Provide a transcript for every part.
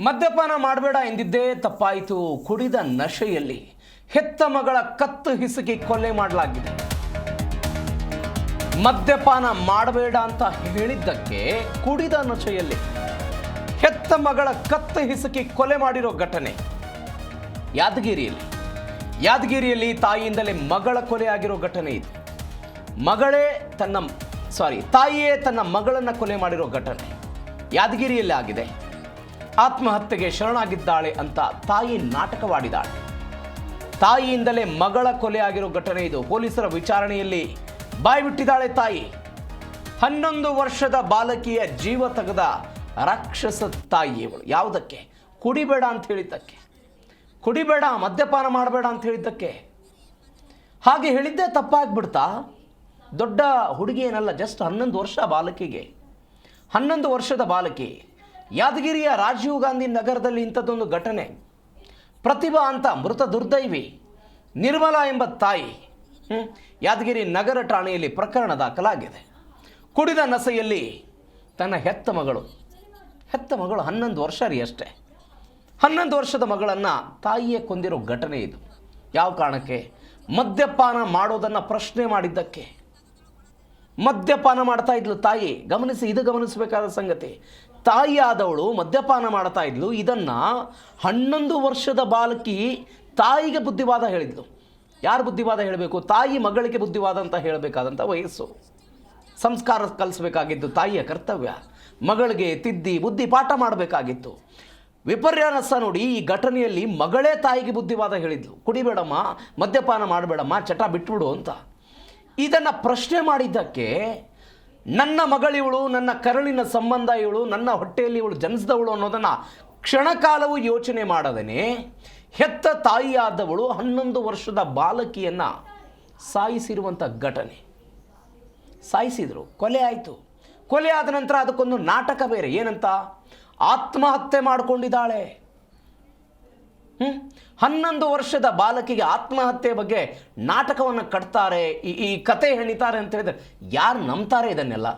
ಮದ್ಯಪಾನ ಮಾಡಬೇಡ ಎಂದಿದ್ದೇ ತಪ್ಪಾಯಿತು. ಕುಡಿದ ನಶೆಯಲ್ಲಿ ಹೆತ್ತ ಮಗಳ ಕತ್ತು ಹಿಸುಕಿ ಕೊಲೆ ಮಾಡಲಾಗಿದೆ. ಮದ್ಯಪಾನ ಮಾಡಬೇಡ ಅಂತ ಹೇಳಿದ್ದಕ್ಕೆ ಕುಡಿದ ನಶೆಯಲ್ಲಿ ಹೆತ್ತ ಮಗಳ ಕತ್ತು ಹಿಸುಕಿ ಕೊಲೆ ಮಾಡಿರೋ ಘಟನೆ ಯಾದಗಿರಿಯಲ್ಲಿ ತಾಯಿಯಿಂದಲೇ ಮಗಳ ಕೊಲೆ ಆಗಿರೋ ಘಟನೆ ಇದು. ತಾಯಿಯೇ ತನ್ನ ಮಗಳನ್ನ ಕೊಲೆ ಮಾಡಿರೋ ಘಟನೆ ಯಾದಗಿರಿಯಲ್ಲಿ ಆಗಿದೆ. ಆತ್ಮಹತ್ಯೆಗೆ ಶರಣಾಗಿದ್ದಾಳೆ ಅಂತ ತಾಯಿ ನಾಟಕವಾಡಿದಾಳೆ. ತಾಯಿಯಿಂದಲೇ ಮಗಳ ಕೊಲೆ ಆಗಿರೋ ಘಟನೆ ಇದು. ಪೊಲೀಸರ ವಿಚಾರಣೆಯಲ್ಲಿ ಬಾಯ್ಬಿಟ್ಟಿದ್ದಾಳೆ ತಾಯಿ. 11 ವರ್ಷದ ಬಾಲಕಿಯ ಜೀವ ತೆಗೆದ ರಾಕ್ಷಸ ತಾಯಿ ಇವಳು. ಯಾವುದಕ್ಕೆ? ಕುಡಿಬೇಡ ಅಂತ ಹೇಳಿದ್ದಕ್ಕೆ, ಕುಡಿಬೇಡ ಮದ್ಯಪಾನ ಮಾಡಬೇಡ ಅಂತ ಹೇಳಿದ್ದಕ್ಕೆ. ಹಾಗೆ ಹೇಳಿದ್ದೇ ತಪ್ಪಾಗ್ಬಿಡ್ತಾ? ದೊಡ್ಡ ಹುಡುಗಿ ಏನಲ್ಲ, ಜಸ್ಟ್ 11 ವರ್ಷ ಬಾಲಕಿಗೆ. 11 ವರ್ಷದ ಬಾಲಕಿ. ಯಾದಗಿರಿಯ ರಾಜೀವ್ ಗಾಂಧಿ ನಗರದಲ್ಲಿ ಇಂಥದ್ದೊಂದು ಘಟನೆ. ಪ್ರತಿಭಾ ಅಂತ ಮೃತ ದುರ್ದೈವಿ ನಿರ್ಮಲಾ ಎಂಬ ತಾಯಿ ಯಾದಗಿರಿ ನಗರ ಠಾಣೆಯಲ್ಲಿ ಪ್ರಕರಣ ದಾಖಲಾಗಿದೆ. ಕುಡಿದ ನಶೆಯಲ್ಲಿ ತನ್ನ ಹೆತ್ತ ಮಗಳು 11 ವರ್ಷ ಅಷ್ಟೇ, 11 ವರ್ಷದ ಮಗಳನ್ನು ತಾಯಿಯೇ ಕೊಂದಿರೋ ಘಟನೆ ಇದು. ಯಾವ ಕಾರಣಕ್ಕೆ? ಮದ್ಯಪಾನ ಮಾಡೋದನ್ನು ಪ್ರಶ್ನೆ ಮಾಡಿದ್ದಕ್ಕೆ. ಮದ್ಯಪಾನ ಮಾಡ್ತಾ ಇದ್ಲು ತಾಯಿ. ಗಮನಿಸಿ, ಇದು ಗಮನಿಸಬೇಕಾದ ಸಂಗತಿ. ತಾಯಿ ಆದವಳು ಮದ್ಯಪಾನ ಮಾಡ್ತಾ ಇದ್ಲು. ಇದನ್ನು 11 ವರ್ಷದ ಬಾಲಕಿ ತಾಯಿಗೆ ಬುದ್ಧಿವಾದ ಹೇಳಿದ್ಲು. ಯಾರು ಬುದ್ಧಿವಾದ ಹೇಳಬೇಕು? ತಾಯಿ ಮಗಳಿಗೆ ಬುದ್ಧಿವಾದ ಅಂತ ಹೇಳಬೇಕಾದಂಥ ವಯಸ್ಸು. ಸಂಸ್ಕಾರ ಕಲಿಸಬೇಕಾಗಿದ್ದು ತಾಯಿಯ ಕರ್ತವ್ಯ. ಮಗಳಿಗೆ ತಿದ್ದಿ ಬುದ್ಧಿ ಪಾಠ ಮಾಡಬೇಕಾಗಿತ್ತು. ವಿಪರ್ಯಾಸ ನೋಡಿ, ಈ ಘಟನೆಯಲ್ಲಿ ಮಗಳೇ ತಾಯಿಗೆ ಬುದ್ಧಿವಾದ ಹೇಳಿದ್ಲು. ಕುಡಿಬೇಡಮ್ಮ, ಮದ್ಯಪಾನ ಮಾಡಬೇಡಮ್ಮ, ಚಟ ಬಿಟ್ಬಿಡು ಅಂತ. ಇದನ್ನು ಪ್ರಶ್ನೆ ಮಾಡಿದ್ದಕ್ಕೆ ನನ್ನ ಮಗಳಿವಳು, ನನ್ನ ಕರುಳಿನ ಸಂಬಂಧ ಇವಳು, ನನ್ನ ಹೊಟ್ಟೆಯಲ್ಲಿ ಇವಳು ಜನಿಸಿದವಳು ಅನ್ನೋದನ್ನು ಕ್ಷಣಕಾಲವೂ ಯೋಚನೆ ಮಾಡದೇನೆ ಹೆತ್ತ ತಾಯಿಯಾದವಳು 11 ವರ್ಷದ ಬಾಲಕಿಯನ್ನು ಸಾಯಿಸಿರುವಂಥ ಘಟನೆ. ಸಾಯಿಸಿದರು, ಕೊಲೆ ಆಯಿತು. ಕೊಲೆ ಆದ ನಂತರ ಅದಕ್ಕೊಂದು ನಾಟಕ ಬೇರೆ. ಏನಂತ? ಆತ್ಮಹತ್ಯೆ ಮಾಡಿಕೊಂಡಿದ್ದಾಳೆ. 11 ವರ್ಷದ ಬಾಲಕಿಗೆ ಆತ್ಮಹತ್ಯೆ ಬಗ್ಗೆ ನಾಟಕವನ್ನು ಕಟ್ತಾರೆ, ಈ ಕತೆ ಹೆಣಿತಾರೆ ಅಂತ ಹೇಳಿದ್ರೆ ಯಾರು ನಂಬ್ತಾರೆ ಇದನ್ನೆಲ್ಲ?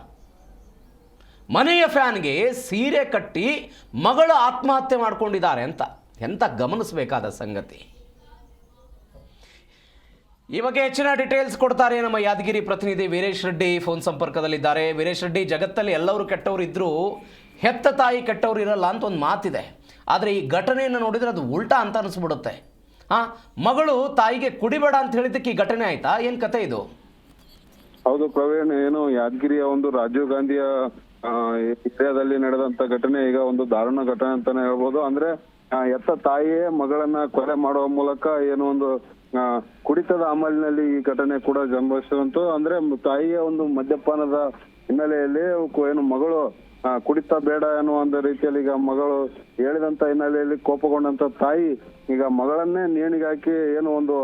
ಮನೆಯ ಫ್ಯಾನ್ಗೆ ಸೀರೆ ಕಟ್ಟಿ ಮಗಳು ಆತ್ಮಹತ್ಯೆ ಮಾಡಿಕೊಂಡಿದ್ದಾರೆ ಅಂತ ಎಂತ ಗಮನಿಸಬೇಕಾದ ಸಂಗತಿ. ಈ ಬಗ್ಗೆ ಹೆಚ್ಚಿನ ಡೀಟೇಲ್ಸ್ ಕೊಡ್ತಾರೆ ನಮ್ಮ ಯಾದಗಿರಿ ಪ್ರತಿನಿಧಿ ವೀರೇಶ್ ರೆಡ್ಡಿ ಫೋನ್ ಸಂಪರ್ಕದಲ್ಲಿದ್ದಾರೆ. ವೀರೇಶ್ ರೆಡ್ಡಿ, ಜಗತ್ತಲ್ಲಿ ಎಲ್ಲರೂ ಕೆಟ್ಟವರು ಇದ್ದರೂ ಹೆತ್ತ ತಾಯಿ ಕೆಟ್ಟವರು ಇರಲ್ಲ ಅಂತ ಒಂದು ಮಾತಿದೆ. ಆದರೆ ಈ ಘಟನೆಯನ್ನು ನೋಡಿದರೆ ಅದು ಉಲ್ಟಾ ಅಂತ ಅನಿಸ್ಬಿಡುತ್ತೆ. ಮಗಳು ತಾಯಿಗೆ ಕುಡಿಬೇಡ ಅಂತ ಹೇಳಿದ್ದಕ್ಕೆ ಈ ಘಟನೆ ಆಯ್ತಾ? ಏನು ಕತೆ ಇದು? ಹೌದು ಪ್ರವೀಣ್, ಏನು ಯಾದಗಿರಿಯ ಒಂದು ರಾಜೀವ್ ಗಾಂಧಿಯ ಏರಿಯಾದಲ್ಲಿ ನಡೆದಂತ ಘಟನೆ ಈಗ ಒಂದು ದಾರುಣ ಘಟನೆ ಅಂತಾನೆ ಹೇಳ್ಬೋದು. ಅಂದ್ರೆ ಎತ್ತ ತಾಯಿಯೇ ಮಗಳನ್ನ ಕೊಲೆ ಮಾಡುವ ಮೂಲಕ ಏನು ಒಂದು ಕುಡಿತದ ಅಮಲಿನಲ್ಲಿ ಈ ಘಟನೆ ಕೂಡ ಸಂಭವಿಸುವಂತು. ಅಂದ್ರೆ ತಾಯಿಯ ಒಂದು ಮದ್ಯಪಾನದ ಹಿನ್ನೆಲೆಯಲ್ಲಿ ಏನು ಮಗಳು ಕುಡಿತ ಬೇಡ ಅನ್ನುವ ಒಂದು ರೀತಿಯಲ್ಲಿ ಈಗ ಮಗಳು ಹೇಳಿದಂತ ಹಿನ್ನೆಲೆಯಲ್ಲಿ ಕೋಪಗೊಂಡಂತ ತಾಯಿ ಈಗ ಮಗಳನ್ನೇ ನೇಣಿಗೆ ಹಾಕಿ ಏನು ಒಂದು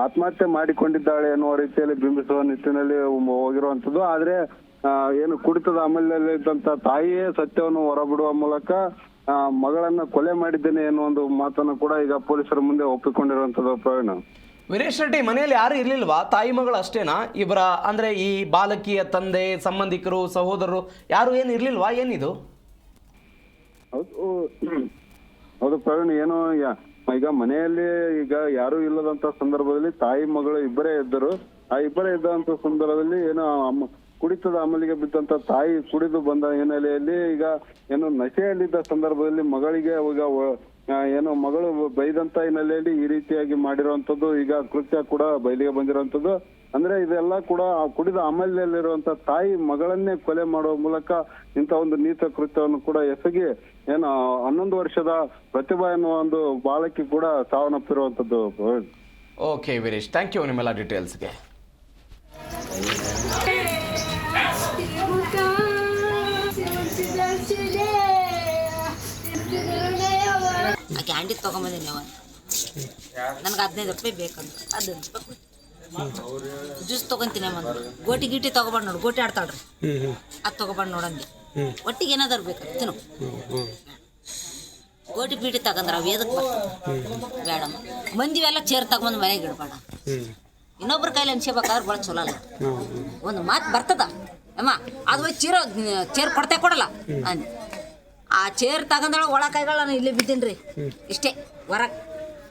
ಆತ್ಮಹತ್ಯೆ ಮಾಡಿಕೊಂಡಿದ್ದಾಳೆ ಅನ್ನುವ ರೀತಿಯಲ್ಲಿ ಬಿಂಬಿಸುವ ನಿಟ್ಟಿನಲ್ಲಿ ಹೋಗಿರುವಂತದ್ದು. ಆದ್ರೆ ಏನು ಕುಡಿತದ ಅಮಲಿನಲ್ಲಿ ಇದ್ದಂತ ತಾಯಿಯೇ ಸತ್ಯವನ್ನು ಹೊರಬಿಡುವ ಮೂಲಕ ಮಗಳನ್ನ ಕೊಲೆ ಮಾಡಿದ್ದೇನೆ ಎನ್ನುವ ಒಂದು ಮಾತನ್ನು ಕೂಡ ಈಗ ಪೊಲೀಸರ ಮುಂದೆ ಒಪ್ಪಿಕೊಂಡಿರುವಂತದ್ದು ಪ್ರವೀಣ್. ವೀರೇಶ್ ರೆಡ್ಡಿ, ಮನೆಯಲ್ಲಿ ಯಾರು ಇರ್ಲಿಲ್ವಾ? ತಾಯಿ ಮಗಳು ಅಷ್ಟೇನಾ? ಇವರ ಅಂದ್ರೆ ಈ ಬಾಲಕಿಯ ತಂದೆ, ಸಂಬಂಧಿಕರು, ಸಹೋದರರು ಯಾರು ಏನು ಇರ್ಲಿಲ್ವಾ? ಏನಿದು? ಹೌದು ಪ್ರವೀಣ್, ಏನು ಈಗ ಮನೆಯಲ್ಲಿ ಈಗ ಯಾರು ಇಲ್ಲದಂತ ಸಂದರ್ಭದಲ್ಲಿ ತಾಯಿ ಮಗಳು ಇಬ್ಬರೇ ಇದ್ದರು. ಆ ಇಬ್ಬರೇ ಇದ್ದಂತ ಸಂದರ್ಭದಲ್ಲಿ ಏನು ಕುಡಿತದ ಅಮಲಿಗೆ ಬಿದ್ದಂತ ತಾಯಿ ಕುಡಿದು ಬಂದ ಹಿನ್ನೆಲೆಯಲ್ಲಿ ಈಗ ಏನು ನಶೆಯಲ್ಲಿದ್ದ ಸಂದರ್ಭದಲ್ಲಿ ಮಗಳಿಗೆ ಈಗ ಏನು ಮಗಳು ಬೈದಂತ ಹಿನ್ನೆಲೆಯಲ್ಲಿ ಈ ರೀತಿಯಾಗಿ ಮಾಡಿರುವಂತದ್ದು. ಈಗ ಕೃತ್ಯ ಕೂಡ ಬಯಲಿಗೆ ಬಂದಿರುವಂತದ್ದು. ಅಂದ್ರೆ ಇದೆಲ್ಲ ಕೂಡ ಕುಡಿದ ಅಮಲಿನಲ್ಲಿರುವಂತ ತಾಯಿ ಮಗಳನ್ನೇ ಕೊಲೆ ಮಾಡುವ ಮೂಲಕ ಇಂಥ ಒಂದು ನೀಚ ಕೃತ್ಯವನ್ನು ಕೂಡ ಎಸಗಿ ಏನು 11 ವರ್ಷದ ಪ್ರತಿಭಾ ಎನ್ನುವ ಒಂದು ಬಾಲಕಿ ಕೂಡ ಸಾವನ್ನಪ್ಪಿರುವಂತದ್ದು. ಓಕೆ ವೀರೇಶ್, ಥ್ಯಾಂಕ್ ಯು ನಿಮ್ಮೆಲ್ಲ ಡೀಟೇಲ್ಸ್ಗೆ. ಕ್ಯಾಂಡಿ ತೊಗೊಂಬಂದಿನಿ ಅವ, ನನಗೆ 15 ರೂಪಾಯಿ ಬೇಕಂದ್ರೆ 15 ರೂಪಾಯಿ ಜ್ಯೂಸ್ ತೊಗೊಂತೀನಿ ಅಮ್ಮ. ಗೋಟಿ ಗೀಟಿ ತೊಗೊಬಂದು ನೋಡು, ಗೋಟಿ ಆಡ್ತಾಳ್ರಿ, ಅದು ತೊಗೊಬಂದು ನೋಡಂಗೆ ಒಟ್ಟಿಗೆ ಏನಾದ್ರು ಬೇಕು ತಿನ್ನು. ಗೋಟಿ ಪೀಟಿ ತಗೊಂಡ್ರ ಅವು ಎದಕ್ಕೆ ಬರ್ತದೆ? ಬೇಡಮ್ಮ, ಮಂದಿವೆಲ್ಲ ಚೇರ್ ತಗೊಂಬಂದು ಮನೆಗೆ ಇಡಬೇಡ. ಇನ್ನೊಬ್ರ ಕೈಲಿ ಅನ್ಸ್ಕೋಬೇಕಾದ್ರೆ ಭಾಳ ಚಲೋ ಅಲ್ಲ. ಒಂದು ಮಾತು ಬರ್ತದ ಅಮ್ಮ, ಅದು ಚೇರ್ ಕೊಡ್ತಾ ಕೊಡಲ್ಲ ಅಂದ್ ಆ ಚೇರ್ ತಗೊಂಡಳ ಒಳ ಕೈಗಳು ನಾನು ಇಲ್ಲೇ ಬಿದ್ದೀನಿ ರೀ ಇಷ್ಟೇ ಹೊರಗೆ